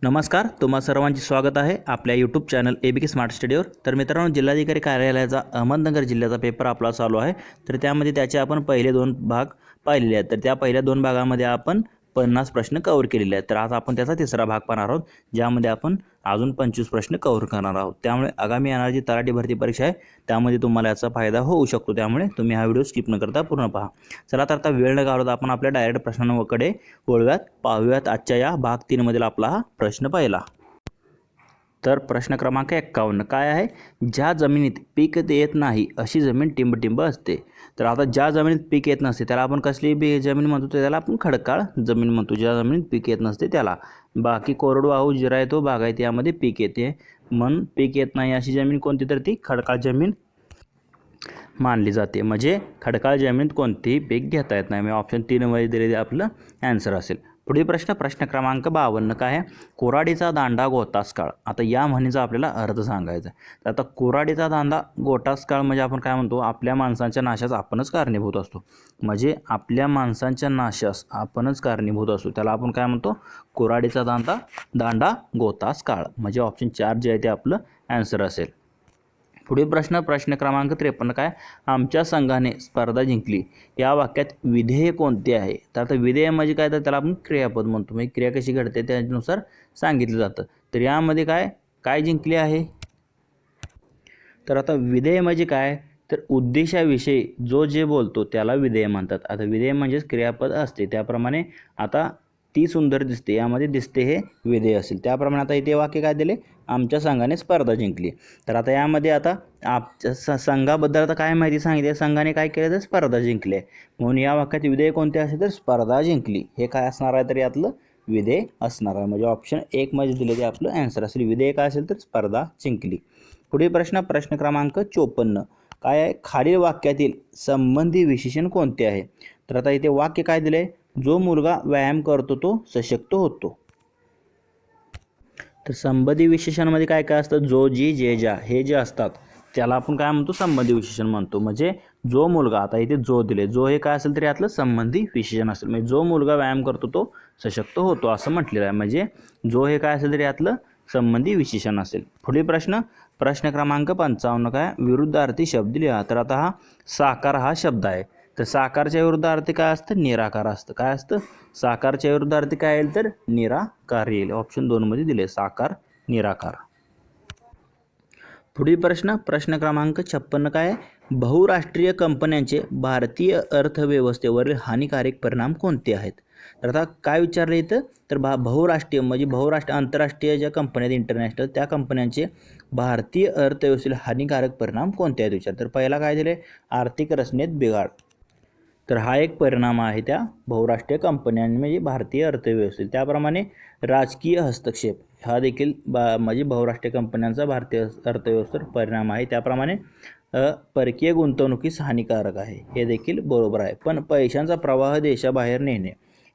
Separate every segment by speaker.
Speaker 1: नमस्कार, तुम्हा सर्वांचे स्वागत आहे आपल्या यूट्यूब चॅनल ABK स्मार्ट स्टडीवर। तर मित्रांनो, जिल्हाधिकारी कार्यालयाचा अहमदनगर जिल्ह्याचा पेपर आपला चालू आहे। तर त्यामध्ये त्याचे आपण पहिले 2 भाग पाहिलेले आहेत। तर त्या पहिल्या 2 भागामध्ये आपण 50 प्रश्न कव्हर केलेले आहेत। तर आज आपण त्याचा तिसरा भाग पाहणार आहोत, ज्यामध्ये आपण अजून 25 प्रश्न कव्हर करणार आहोत। त्यामुळे आगामी येणारी जी तलाठी भरती परीक्षा आहे त्यामध्ये तुम्हाला याचा फायदा होऊ शकतो। त्यामुळे तुम्ही हा व्हिडिओ स्किप न करता पूर्ण पहा। चला तर आता वेळ न घालवता आपण आपल्या डायरेक्ट प्रश्नांकडे वळूयात, पाहूयात आजच्या या भाग 3 मधील आपला हा प्रश्न पहिला। तर प्रश्न क्रमांक 51 काय आहे? ज्या जमिनीत पीक येत नाही अशी जमीन टिंबटिंब असते। तर आता ज्या जमिनीत पीक येत नसते त्याला आपण कसली जमीन म्हणतो? त्याला आपण खडकाळ जमीन म्हणतो। ज्या जमिनीत पीक येत नसते त्याला। बाकी कोरडवाहू जिरायतो बागायती यामध्ये पीक येते, म्हणून पीक येत नाही अशी जमीन कोणती? तर ती खडकाळ जमीन मानली जाते। म्हणजे खडकाळ जमिनीत कोणतेही पीक घेता येत नाही। म्हणजे ऑप्शन 3 मध्ये दिलेले आपलं आन्सर असेल। पुढील प्रश्न क्रमांक 52 काय आहे? कोराडीचा दांडा गोतास काळ। आता या म्हणीचा आपल्याला अर्थ सांगायचा आहे। तर आता कोराडीचा दांडा गोतास काळ म्हणजे आपण काय म्हणतो? आपल्या माणसांच्या नाशास आपणच कारणीभूत असतो। म्हणजे आपल्या माणसांच्या नाशास आपणच कारणीभूत असतो, त्याला आपण काय म्हणतो? कोराडीचा दांडा गोतास काळ। म्हणजे ऑप्शन 4 जे आहे ते आपलं आन्सर असेल। पुढील प्रश्न क्रमांक 53 काय? आमच्या संघाने स्पर्धा जिंकली या वाक्यात विधेय कोणते आहे? तर आता विधेय म्हणजे काय? तर त्याला आपण क्रियापद म्हणतो। म्हणजे क्रिया कशी घडते त्यानुसार सांगितलं जातं। तर यामध्ये काय जिंकले आहे? तर आता विधेय म्हणजे काय? तर उद्देशाविषयी जे बोलतो त्याला विधेय म्हणतात। आता विधेय म्हणजेच क्रियापद असते, त्याप्रमाणे आता ती सुंदर दिसते यामध्ये दिसते हे विधेय असेल। त्याप्रमाणे आता इथे वाक्य काय दिले? आमच्या संघाने स्पर्धा जिंकली। तर आता यामध्ये आता संघाबद्दल आता काय माहिती सांगितली? संघाने काय केलं? तर स्पर्धा जिंकली, म्हणून या वाक्यात विधेय कोणते असेल? तर स्पर्धा जिंकली हे काय असणार आहे? तर यातलं विधेय असणार आहे। म्हणजे ऑप्शन 1 मध्ये दिले ते आपलं आन्सर असेल। विधेय काय असेल? तर स्पर्धा जिंकली। पुढील प्रश्न क्रमांक 54 काय आहे? खालील वाक्यातील संबंधी विशेषण कोणते आहे? तर आता इथे वाक्य काय दिले? जो मुलगा व्यायाम करतो तो सशक्त होतो। तर संबंधी विशेषणामध्ये काय काय असतं? जो, जी, जे, ज्या हे जे असतात त्याला आपण काय म्हणतो? संबंधी विशेषण म्हणतो। म्हणजे जो मुलगा, आता इथे जो दिले, जो हे काय असेल तरी यातलं संबंधी विशेषण असेल। म्हणजे जो मुलगा व्यायाम करतो तो सशक्त होतो असं म्हटलेलं आहे। म्हणजे जो हे काय असेल तरी यातलं संबंधी विशेषण असेल। पुढील प्रश्न क्रमांक 55 काय? विरुद्धार्थी शब्द लिहा। तर आता हा साकार हा शब्द आहे। तर साकारच्या विरुद्धार्थी काय असतं? निराकार असतं। काय असतं? साकारच्या विरुद्धार्थी काय येईल? तर निराकार येईल। ऑप्शन 2 मध्ये दिले साकार निराकार। पुढील प्रश्न क्रमांक 56 काय? बहुराष्ट्रीय कंपन्यांचे भारतीय अर्थव्यवस्थेवरील हानिकारक परिणाम कोणते आहेत? तर आता काय विचारलं इथं? तर बहुराष्ट्रीय म्हणजे आंतरराष्ट्रीय ज्या कंपन्या आहेत इंटरनॅशनल, त्या कंपन्यांचे भारतीय अर्थव्यवस्थेला हानिकारक परिणाम कोणते आहेत विचार? तर पहिला काय दिले? आर्थिक रचनेत बिघाड। तर हा एक परिणाम आहे त्या बहुराष्ट्रीय कंपन्यांनी म्हणजे भारतीय अर्थव्यवस्थेत। त्याप्रमाणे राजकीय हस्तक्षेप हा देखील म्हणजे बहुराष्ट्रीय कंपन्यांचा भारतीय अर्थव्यवस्थेवर परिणाम आहे। त्याप्रमाणे परकीय गुंतवणुकीस हानिकारक आहे, हे देखील बरोबर आहे। पण पैशांचा प्रवाह देशाबाहेर नेणे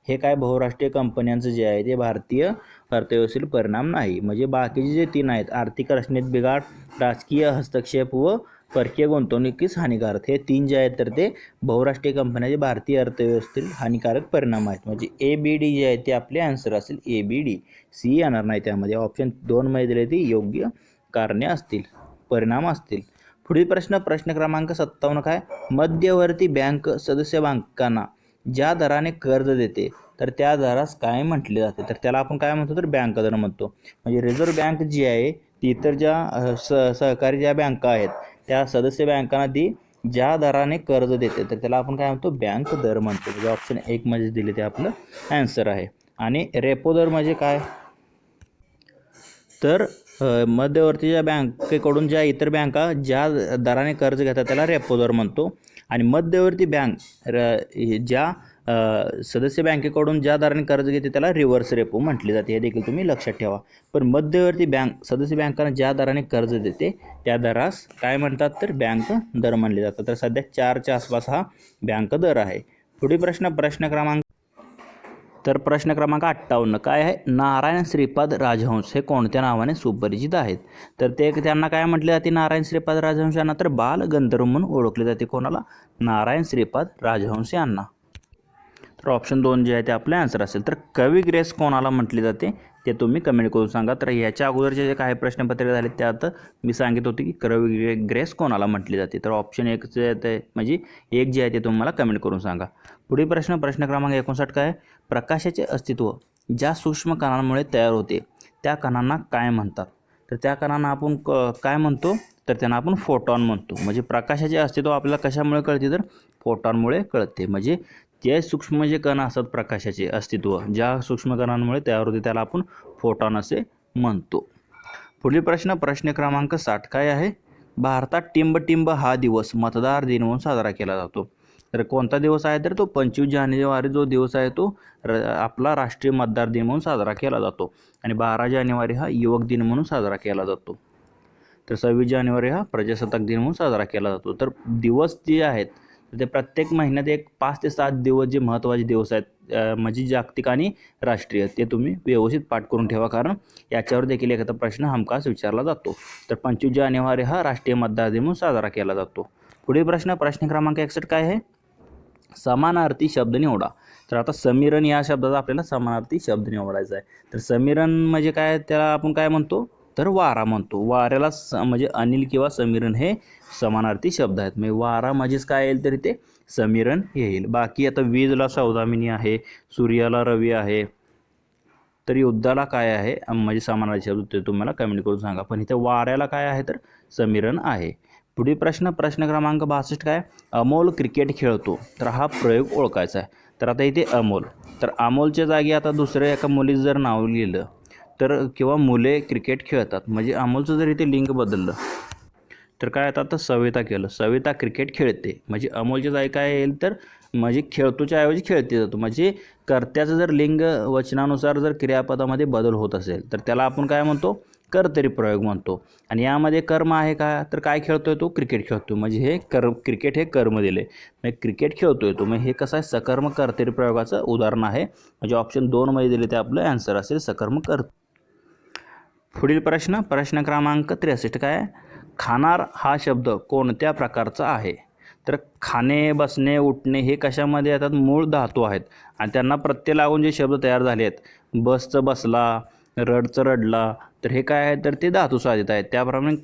Speaker 1: हे काय बहुराष्ट्रीय कंपन्यांचं जे आहे ते भारतीय अर्थव्यवस्थेवर परिणाम नाही। म्हणजे बाकीचे जे 3 आहेत, आर्थिक रचनेत बिघाड, राजकीय हस्तक्षेप व परकीय गुंतवणुकीस हानिकारक, हे 3 जे आहेत तर ते बहुराष्ट्रीय कंपन्यांचे भारतीय अर्थव्यवस्थेतील हानिकारक परिणाम आहेत। म्हणजे ABD जे आहे ते आपले आन्सर असेल। ABD, C येणार नाही त्यामध्ये। ऑप्शन 2 मध्ये दिले ती योग्य कारणे असतील, परिणाम असतील। पुढील प्रश्न क्रमांक 57 काय? मध्यवर्ती बँक सदस्य बँकांना ज्या दराने कर्ज देते तर त्या दरास काय म्हटले जाते? तर त्याला आपण काय म्हणतो? तर बँक दर म्हणतो। म्हणजे रिझर्व्ह बँक जी आहे ती इतर ज्या सहकारी ज्या बँका आहेत त्या सदस्य बँकांना ती ज्या दराने कर्ज देते तर त्याला आपण काय म्हणतो? बँक दर म्हणतो। म्हणजे ऑप्शन 1 मध्ये दिले ते आपलं आन्सर आहे। आणि रेपो दर म्हणजे काय? तर मध्यवर्ती ज्या बँकेकडून ज्या इतर बँका ज्या दराने कर्ज घेतात त्याला रेपो दर म्हणतो। आणि मध्यवर्ती बँक ज्या सदस्य बँकेकडून ज्या दराने कर्ज घेते त्याला रिव्हर्स रेपो म्हटले जाते, हे देखील तुम्ही लक्षात ठेवा। पण मध्यवर्ती बँक सदस्य बँकांना ज्या दराने कर्ज देते त्या दरास काय म्हणतात? तर बँक दर म्हणले जातात। तर सध्या 4च्या आसपास हा बँक दर आहे। पुढील प्रश्न क्रमांक 58 काय आहे? नारायण श्रीपाद राजहंस हे कोणत्या नावाने सुपरिचित आहेत? तर त्यांना काय म्हटले जाते नारायण श्रीपाद राजहंस यांना? तर बाल गंधर्व म्हणून ओळखले जाते। कोणाला? नारायण श्रीपाद राजहंस यांना। तर ऑप्शन 2 जे आहे ते आपलं आन्सर असेल. तर कवी ग्रेस कोणाला म्हटली जाते ते तुम्ही कमेंट करून सांगा. तर याच्या अगोदरचे जे काही प्रश्नपत्रिका झाले त्यात मी सांगित होते की कवी ग्रेस कोणाला म्हटली जाते. तर ऑप्शन 1 जे आहे ते म्हणजे 1 जे आहे ते तुम्हाला कमेंट करून सांगा. पुढील प्रश्न क्रमांक 59 काय आहे? प्रकाशाचे अस्तित्व ज्या सूक्ष्म कणांमुळे तयार होते त्या कणांना काय म्हणतात? तर त्या कणांना आपण काय म्हणतो? तर त्यांना आपण फोटॉन म्हणतो. म्हणजे प्रकाशाचे अस्तित्व आपल्याला कशामुळे कळते? तर फोटॉनमुळे कळते. म्हणजे जे सूक्ष्म जे कण असतात प्रकाशाचे अस्तित्व ज्या सूक्ष्म कणांमुळे तयार होते त्याला आपण फोटॉन असे म्हणतो. पुढील प्रश्न क्रमांक 60 काय आहे? भारतात टिंबटिंब हा दिवस मतदार दिन म्हणून साजरा केला जातो. तर कोणता दिवस आहे? तर तो 25 जानेवारी जो दिवस आहे तो आपला राष्ट्रीय मतदार दिन म्हणून साजरा केला जातो. आणि 12 जानेवारी हा युवक दिन म्हणून साजरा केला जातो. तर 26 जानेवारी हा प्रजासत्ताक दिन म्हणून साजरा केला जातो. तर दिवस जे आहेत ते प्रत्येक महिन्यात एक 5 ते 7 दिवस जे महत्त्वाचे दिवस आहेत म्हणजे जागतिक आणि राष्ट्रीय ते तुम्ही व्यवस्थित पाठ करून ठेवा, कारण याच्यावर देखील एखादा प्रश्न हमखास विचारला जातो. तर 25 जानेवारी हा राष्ट्रीय मतदार दिन म्हणून साजरा केला जातो. पुढील प्रश्न क्रमांक 61 काय आहे? समानार्थी शब्द निवडा. तर आता समीरण या शब्दाचा आपल्याला समानार्थी शब्द निवडायचा आहे. तर समीरण म्हणजे काय? त्याला आपण काय म्हणतो? तर वारा म्हणतो. वाऱ्याला म्हणजे अनिल किंवा समीरण हे समानार्थी शब्द आहेत. म्हणजे वारा म्हणजेच काय येईल? तरी ते समीरण येईल. बाकी आता वीजला सौदामिनी आहे, सूर्याला रवी आहे, तर युद्धाला काय आहे म्हणजे समानार्थी शब्द ते तुम्हाला कमेंट करून सांगा. पण इथे वाऱ्याला काय आहे? तर समीरण आहे. पुढील प्रश्न क्रमांक 62 काय? अमोल क्रिकेट खेळतो. तर हा प्रयोग ओळखायचा आहे. तर आता इथे अमोल, तर अमोलच्या जागी आता दुसऱ्या एका मुलीचं जर नाव लिहिलं तर किंवा मुले क्रिकेट खेळतात म्हणजे अमोलचं जर इथे लिंग बदललं तर काय आता तर सविता केलं, सविता क्रिकेट खेळते. म्हणजे अमोलच्या जागी काय येईल? तर म्हणजे खेळतोच्या ऐवजी खेळते जातो. म्हणजे कर्त्याचं जर लिंग वचनानुसार जर क्रियापदामध्ये बदल होत असेल तर त्याला आपण काय म्हणतो? कर्तरी प्रयोग म्हणतो. आणि यामध्ये कर्म आहे का? तर काय खेळतोय तो? क्रिकेट खेळतो. म्हणजे हे क्रिकेट हे कर्म दिले, म्हणजे क्रिकेट खेळतोय तो. मग हे कसं आहे? सकर्म कर्तरी प्रयोगाचं उदाहरण आहे. म्हणजे ऑप्शन 2 मध्ये दिले ते आपलं आन्सर असेल सकर्म कर्तरी. पुढील प्रश्न क्रमांक 63 काय आहे? खाणार हा शब्द कोणत्या प्रकारचा आहे? तर खाणे, बसणे, उठणे हे कशामध्ये येतात? मूळ धातू आहेत आणि त्यांना प्रत्यय लागून जे शब्द तयार झाले आहेत, बसचं बसला, रडचं रडला, तर हे काय आहे? तर ते धातू साधित आहेत. त्याप्रमाणे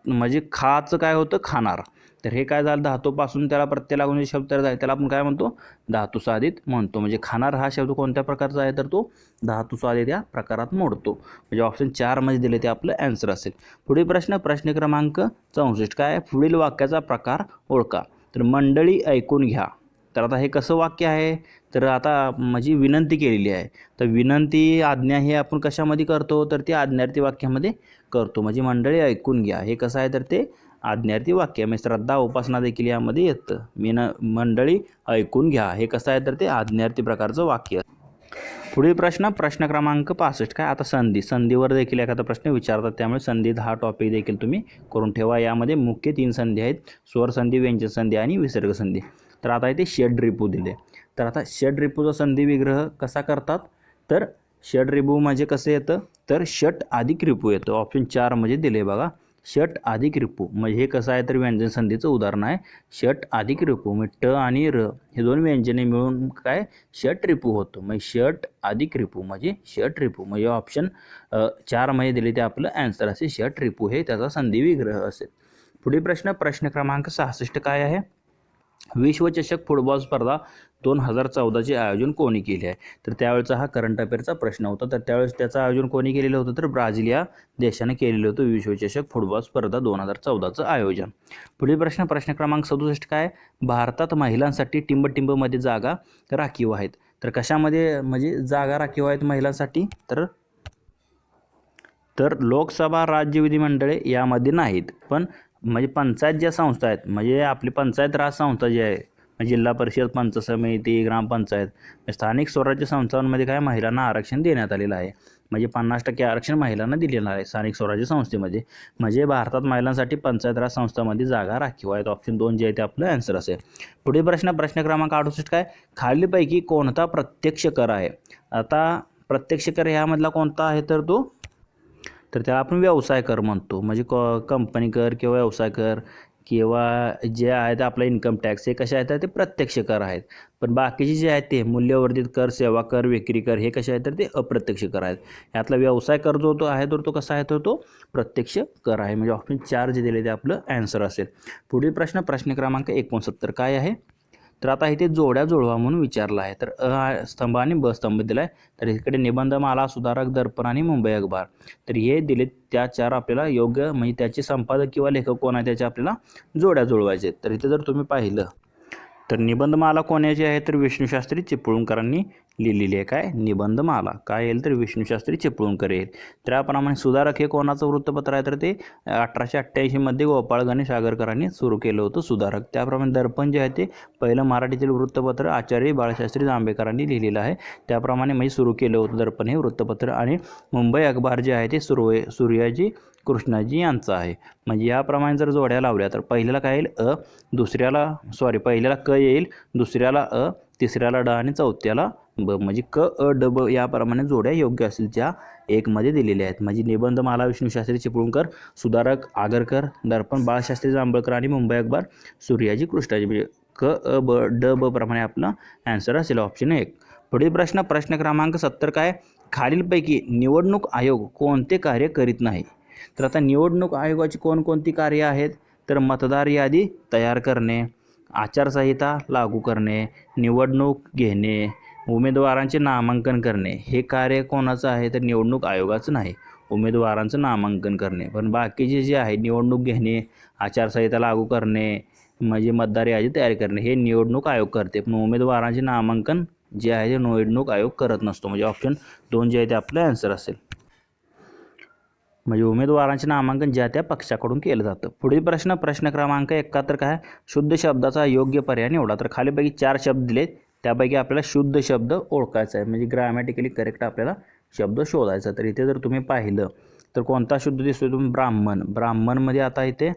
Speaker 1: म्हणजे खाचं काय होतं? खाणार. तर हे काय झालं? धातूपासून त्याला प्रत्यय लागून जे शब्द तयार झाले त्याला आपण काय म्हणतो? धातू साधित म्हणतो. म्हणजे खाणार हा शब्द कोणत्या प्रकारचा आहे? तर तो धातू साधित या प्रकारात मोडतो. म्हणजे ऑप्शन 4 मध्ये दिले ते आपलं आन्सर असेल. पुढील प्रश्न क्रमांक 64 काय आहे? पुढील वाक्याचा प्रकार ओळखा. तर मंडळी ऐकून घ्या. तर आता हे कसं वाक्य आहे? तर आता माझी विनंती केलेली आहे. तर विनंती आज्ञा हे आपण कशामध्ये करतो? तर ते आज्ञार्थी वाक्यामध्ये करतो. म्हणजे मंडळी ऐकून घ्या हे कसं आहे? तर ते आज्ञार्थी वाक्य. म्हणजे श्रद्धा उपासना देखील यामध्ये येतं. मंडळी ऐकून घ्या हे कसं आहे? तर ते आज्ञार्थी प्रकारचं वाक्य. पुढील प्रश्न क्रमांक 65 काय? आता संधीवर देखील एखादा प्रश्न विचारतात, त्यामुळे संधी हा टॉपिक देखील तुम्ही करून ठेवा. यामध्ये मुख्य 3 संधी आहेत: स्वर संधी, व्यंजन संधी आणि विसर्ग संधी. तर आता इथे षड्रिपू दिले. तर आता षड्रिपूचा संधी विग्रह कसा करतात? तर षड्रिपू म्हणजे कसं येतं? तर षट अधिक रिपू येतं. ऑप्शन 4 म्हणजे दिले बघा, षट अधिक रिपू. म्हणजे हे कसं आहे? तर व्यंजन संधीचं उदाहरण आहे. षट अधिक रिपू म्हणजे ट आणि र हे दोन व्यंजने मिळून काय? षट रिपू होतं. म्हणजे षट अधिक रिपू म्हणजे षट रिपू. म्हणजे ऑप्शन 4 मध्ये दिले ते आपलं आन्सर असेल. षट रिपू हे त्याचा संधी विग्रह असेल. पुढील प्रश्न क्रमांक 66 काय आहे? विश्वचषक फुटबॉल स्पर्धा 2014चे आयोजन कोणी केले आहे? तर त्यावेळेचा हा करंट अफेअरचा प्रश्न होता. तर त्यावेळेस त्याचं आयोजन कोणी केलेलं होतं? तर ब्राझील या देशाने केलेलं होतं विश्वचषक फुटबॉल स्पर्धा 2014चं आयोजन. पुढील प्रश्न क्रमांक 67 काय? भारतात महिलांसाठी टिंबटिंबमध्ये जागा राखीव आहेत. तर कशामध्ये म्हणजे जागा राखीव आहेत महिलांसाठी? तर लोकसभा, राज्य विधिमंडळे यामध्ये नाहीत. पण म्हणजे पंचायत ज्या संस्था आहेत, म्हणजे आपली पंचायत राज संस्था जी आहे, जिल्हा परिषद, पंचायत समिती, ग्रामपंचायत, स्थानिक स्वराज्य संस्थांमध्ये काय महिलांना आरक्षण देण्यात आलेलं आहे. म्हणजे 50% आरक्षण महिलांना दिलेलं आहे स्थानिक स्वराज्य संस्थेमध्ये. म्हणजे भारतात महिलांसाठी पंचायत राज संस्थांमध्ये जागा राखीव आहेत. ऑप्शन 2 जे आहे ते आपलं आन्सर असेल. पुढील प्रश्न क्रमांक 68 काय? खालीलपैकी कोणता प्रत्यक्ष कर आहे? आता प्रत्यक्ष कर ह्यामधला कोणता आहे? तर त्याला आपण व्यवसाय कर म्हणतो. म्हणजे कंपनी कर किंवा व्यवसाय कर किंवा जे आहे ते आपला इन्कम टॅक्स हे कसे आहेत तर ते प्रत्यक्ष कर आहेत. पण बाकीचे जे आहेत ते मूल्यवर्धित कर, सेवा कर, विक्री कर हे कसे आहेत तर ते अप्रत्यक्ष कर आहेत. यातला व्यवसाय कर जो तो आहे तर तो कसा आहे तर तो प्रत्यक्ष कर आहे. म्हणजे ऑप्शन 4 जे दिले ते आपलं ॲन्सर असेल. पुढील प्रश्न क्रमांक 69 काय आहे तर आता इथे जोड्या जुळवा म्हणून विचारला आहे. तर स्तंभ आणि ब स्तंभ दिला आहे. तर इकडे निबंधमाला, सुधारक, दर्पण आणि मुंबई अखबार. तर हे दिले त्या 4 आपल्याला योग्य म्हणजे त्याचे संपादक किंवा लेखक कोण आहे त्याच्या आपल्याला जोड्या जुळवायचे. तर इथे जर तुम्ही पाहिलं तर निबंधमाला कोणाची आहे तर विष्णूशास्त्री चिपळूणकरांनी लिहिलेली आहे. काय निबंधमाला काय येईल तर विष्णूशास्त्री चिपळूणकर येईल. त्याप्रमाणे सुधारक हे कोणाचं वृत्तपत्र आहे तर ते 1888 मध्ये गोपाळ गणेश आगरकरांनी सुरू केलं होतं सुधारक. त्याप्रमाणे दर्पण जे आहे ते पहिलं मराठीतील वृत्तपत्र आचार्य बाळशास्त्री जांभेकरांनी लिहिलेलं आहे. त्याप्रमाणे म्हणजे सुरू केलं होतं दर्पण हे वृत्तपत्र. आणि मुंबई अखबार जे आहे ते सूर्याजी कृष्णाजी यांचं आहे. म्हणजे याप्रमाणे जर जोड्या लावल्या तर पहिल्याला काय येईल पहिल्याला क येईल, दुसऱ्याला अ, तिसऱ्याला ड आणि चौथ्याला ब. म्हणजे क अ ड ब याप्रमाणे जोड्या योग्य असतील ज्या 1 मध्ये दिलेल्या आहेत. म्हणजे निबंधमाला विष्णूशास्त्री चिपळूणकर, सुधारक आगरकर, दर्पण बाळशास्त्री जांभेकर आणि मुंबई अखबार सूर्याजी कृष्णाजी. म्हणजे क अ ब ड ब प्रमाणे आपलं ॲन्सर असेल ऑप्शन 1. पुढील प्रश्न क्रमांक 70 काय खालीलपैकी निवडणूक आयोग कोणते कार्य करीत नाही. तर आता निवडणूक आयोगाची कोणकोणती कार्य आहेत तर मतदार यादी तयार करणे, आचारसंहिता लागू करणे, निवडणूक घेणे, उमेदवारांचे नामांकन करणे. हे कार्य कोणाचं आहे तर निवडणूक आयोगाचं नाही, उमेदवारांचं नामांकन करणे. पण बाकीचे जे आहे निवडणूक घेणे, आचारसंहिता लागू करणे म्हणजे मतदार यादी तयार करणे हे निवडणूक आयोग करते. पण उमेदवारांचे नामांकन जे आहे ते निवडणूक आयोग करत नसतो. म्हणजे ऑप्शन 2 जे आहे ते आपलं ॲन्सर असेल. म्हणजे उमेदवारांचे नामांकन ज्या त्या पक्षाकडून केलं जातं. पुढील प्रश्न क्रमांक 71 काय शुद्ध शब्दाचा योग्य पर्याय निवडा. तर खालीपैकी 4 शब्द दिलेत त्यापैकी आपल्याला शुद्ध शब्द ओळखायचा आहे. म्हणजे ग्रामॅटिकली करेक्ट आपल्याला शब्द शोधायचा. तर इथे जर तुम्ही पाहिलं तर कोणता शब्द दिसतोय तुम्ही ब्राह्मण. ब्राह्मणमध्ये आता इथे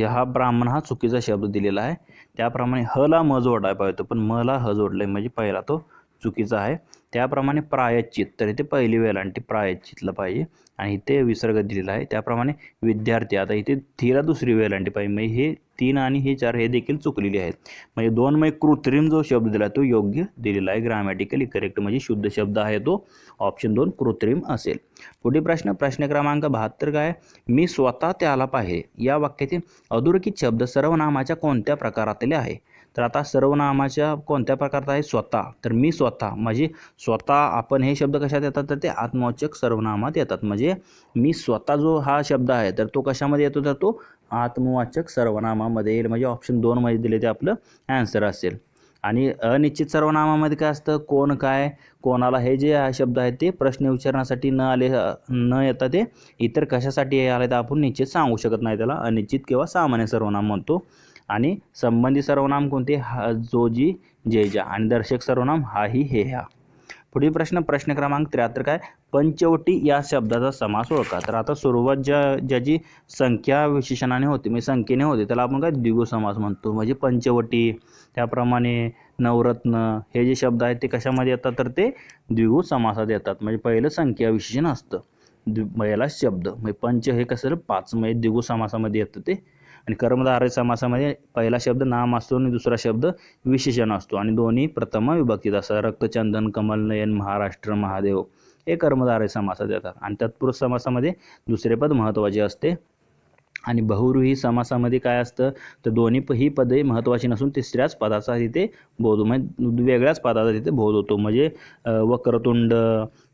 Speaker 1: हा ब्राह्मण हा चुकीचा शब्द दिलेला आहे. त्याप्रमाणे ह ला म जोडायला पाहिजे पण म ला ह जोडलाय म्हणजे पहिला तो चुकीचा आहे. त्याप्रमाणे प्रायश्चित तर इथे पहिली वेलांटी प्रायश्चितला पाहिजे आणि इथे विसर्ग दिलेला आहे. त्याप्रमाणे विद्यार्थी आता इथे थीला दुसरी वेलांटी पाहिजे. म्हणजे हे 3 आणि हे 4 हे देखील चुकलेले आहेत. म्हणजे 2 मध्ये कृत्रिम जो शब्द दिला तो योग्य दिलेला आहे ग्रामॅटिकली करेक्ट. म्हणजे शुद्ध शब्द आहे तो ऑप्शन 2 कृत्रिम असेल. पुढील प्रश्न क्रमांक 72 काय मी स्वतः त्याला पाहिले या वाक्यातील अधोरेखित शब्द सर्वनामाच्या कोणत्या प्रकारातले आहे. तर आता सर्वनामाच्या कोणत्या प्रकारात आहे स्वतः. तर मी स्वतः म्हणजे स्वतः आपण हे शब्द कशात येतात तर ते आत्मवाचक सर्वनामात येतात. म्हणजे मी स्वतः जो हा शब्द आहे तर तो कशामध्ये येतो तर तो आत्मवाचक सर्वनामामध्ये येईल. म्हणजे ऑप्शन 2 मध्ये दिले ते आपलं ॲन्सर असेल. आणि अनिश्चित सर्वनामामध्ये काय असतं कोण काय कोणाला हे जे शब्द आहेत ते प्रश्न विचारण्यासाठी न येता ते इतर कशासाठी आले तर आपण निश्चित सांगू शकत नाही, त्याला अनिश्चित किंवा सामान्य सर्वनाम म्हणतो. आणि संबंधी सर्वनाम कोणते हा जो जी जे जा आणि दर्शक सर्वनाम हा ही हे ह्या. पुढील प्रश्न क्रमांक 73 काय पंचवटी या शब्दाचा समास ओळखा. तर आता सुरुवात ज्याची संख्या विशेषणाने होते म्हणजे संख्येने होते त्याला आपण काय द्विगु समास म्हणतो. म्हणजे पंचवटी त्याप्रमाणे नवरत्न हे जे शब्द आहेत ते कशामध्ये येतात तर ते द्विगु समासात येतात. म्हणजे पहिलं संख्या विशेषण असतं पहिला शब्द म्हणजे पंच हे कसं 5 म्हणजे द्विगु समासामध्ये येतं ते. आणि कर्मधारय समासामध्ये पहिला शब्द नाम असतो आणि दुसरा शब्द विशेषण असतो आणि दोन्ही प्रथम विभक्तीत असतात. रक्तचंदन, कमल नयन, महाराष्ट्र, महादेव हे कर्मधारय समासात येतात. आणि तत्पुरुष समासामध्ये दुसरे पद महत्त्वाचे असते. आणि बहुव्रीही समासामध्ये काय असतं तर दोन्ही ही पदे महत्त्वाची नसून तिसऱ्याच पदाचा तिथे बोध म्हणजे वेगळ्याच पदाचा तिथे बोध होतो. म्हणजे वक्रतुंड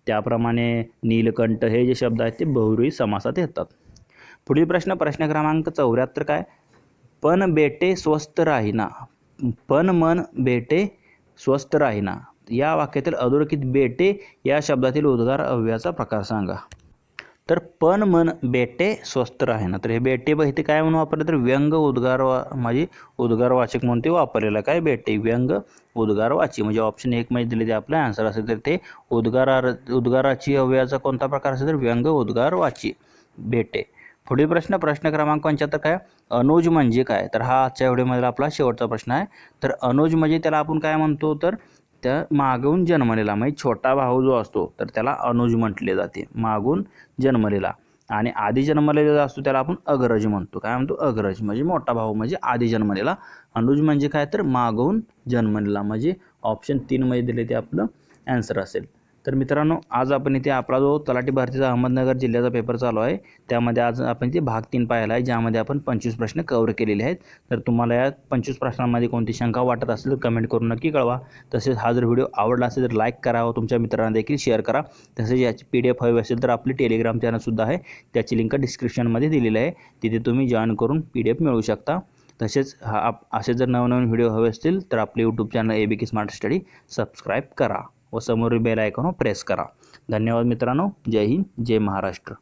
Speaker 1: त्याप्रमाणे नीलकंठ हे जे शब्द आहेत ते बहुव्रीही समासात येतात. पुढील प्रश्न क्रमांक 74 काय पण बेटे स्वस्थ राहीना पण मन बेटे स्वस्थ राहीना या वाक्यातील अधोरेखित बेटे या शब्दातील उद्गार अव्ययाचा प्रकार सांगा. तर पण मन बेटे स्वस्थ राहीना तर हे बेटे इथे काय म्हणून वापरले तर व्यंग उद्गार म्हणजे उद्गारवाचक म्हणून ते वापरलेलं काय बेटे व्यंग उद्गारवाची. म्हणजे ऑप्शन 1 मध्ये दिले ते आपलं आन्सर असेल. तर ते उद्गाराची अव्ययाचा कोणता प्रकार असेल तर व्यंग उद्गारवाची बेटे. पुढील प्रश्न क्रमांक 75 काय अनुज म्हणजे काय. तर हा आजच्या व्हिडिओमध्ये आपला शेवटचा प्रश्न आहे. तर अनुज म्हणजे त्याला आपण काय म्हणतो तर त्या मागून जन्मलेला म्हणजे छोटा भाऊ जो असतो तर त्याला अनुज म्हटले जाते मागून जन्मलेला. आणि आधी जन्मलेला असतो त्याला आपण अग्रज म्हणतो. काय म्हणतो? अग्रज म्हणजे मोठा भाऊ म्हणजे आधी जन्मलेला. अनुज म्हणजे काय तर मागून जन्मलेला, म्हणजे ऑप्शन 3 मध्ये दिले ते आपलं ॲन्सर असेल. तर मित्रांनो, आज आपण इथे आपला जो तलाठी भरतीचा अहमदनगर जिल्ह्याचा पेपर चालू आहे त्यामध्ये आज आपण इथे भाग 3 पाहिला आहे, ज्यामध्ये आपण 25 प्रश्न कव्हर केलेले आहेत. तर तुम्हाला या 25 प्रश्नांमध्ये कोणती शंका वाटत असेल तर कमेंट करून नक्की कळवा. तसेच हा जर व्हिडिओ आवडला असेल तर लाईक करा व तुमच्या मित्रांना देखील शेअर करा. तसेच याची PDF हवी असेल तर आपली टेलिग्राम चॅनलसुद्धा आहे, त्याची लिंक डिस्क्रिप्शनमध्ये दिलेली आहे, तिथे तुम्ही जॉईन करून PDF मिळवू शकता. तसेच असे जर नवनवीन व्हिडिओ हवे असतील तर आपले YouTube channel ABK smart study subscribe करा व समोरील बेल आयकॉन प्रेस करा. धन्यवाद मित्रांनो. जय हिंद, जय महाराष्ट्र.